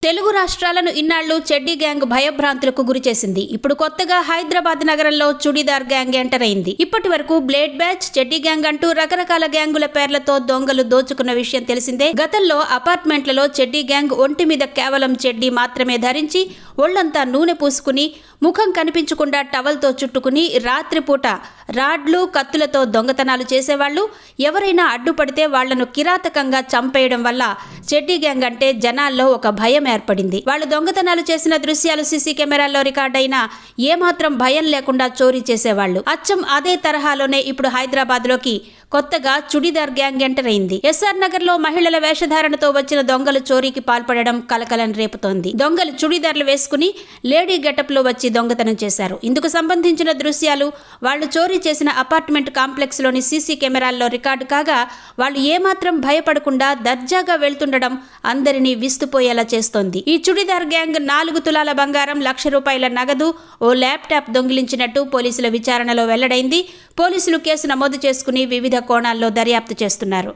తెలుగు రాష్ట్రాలను ఇన్నాళ్లు చెడ్డీ గ్యాంగ్ భయభ్రాంతులకు గురిచేసింది. ఇప్పుడు కొత్తగా హైదరాబాద్ నగరంలో చుడీదార్ గ్యాంగ్ ఎంటర్ అయింది. ఇప్పటి వరకు బ్లేడ్ బ్యాచ్, చెడ్డీ గ్యాంగ్ అంటూ రకరకాల గ్యాంగుల పేర్లతో దొంగలు దోచుకున్న విషయం తెలిసిందే. గతంలో అపార్ట్మెంట్లలో చెడ్డీ గ్యాంగ్ ఒంటి మీద కేవలం చెడ్డీ మాత్రమే ధరించి ఒళ్లంతా నూనె పూసుకుని ముఖం కనిపించకుండా టవల్తో చుట్టుకుని రాత్రిపూట రాడ్లు, కత్తులతో దొంగతనాలు చేసేవాళ్లు. ఎవరైనా అడ్డుపడితే వాళ్లను కిరాతకంగా చంపేయడం వల్ల చెడ్డీ గ్యాంగ్ అంటే జనాల్లో ఒక భయం ఏర్పడింది. వాళ్ళు దొంగతనాలు చేసిన దృశ్యాలు సీసీ కెమెరాల్లో రికార్డైనా ఏమాత్రం భయం లేకుండా చోరీ చేసేవాళ్లు. అచ్చం అదే తరహాలోనే ఇప్పుడు హైదరాబాద్ లోకి కొత్తగా చుడీదార్ గ్యాంగ్ ఎంటర్ అయింది. ఎస్ఆర్ నగర్ లో మహిళల వేషధారణతో వచ్చిన దొంగలు చోరీకి పాల్పడడం కలకలం రేపుతోంది. దొంగలు చుడీదార్లు వేసుకుని లేడీ గెటప్ లో వచ్చి దొంగతనం చేశారు. ఇందుకు సంబంధించిన దృశ్యాలు వాళ్లు చోరీ చేసిన అపార్ట్మెంట్ కాంప్లెక్స్ లోని సీసీ కెమెరాల్లో రికార్డు కాగా వాళ్ళు ఏమాత్రం భయపడకుండా దర్జాగా వెళ్తుండడం అందరినీ విస్తుపోయేలా చేస్తోంది. ఈ చుడీదార్ గ్యాంగ్ 4 తులాల బంగారం, ₹1,00,000 నగదు, ఓ ల్యాప్టాప్ దొంగిలించినట్టు పోలీసుల విచారణలో వెల్లడైంది. పోలీసులు కేసు నమోదు చేసుకుని వివిధ కోణాల్లో దర్యాప్తు చేస్తున్నారు.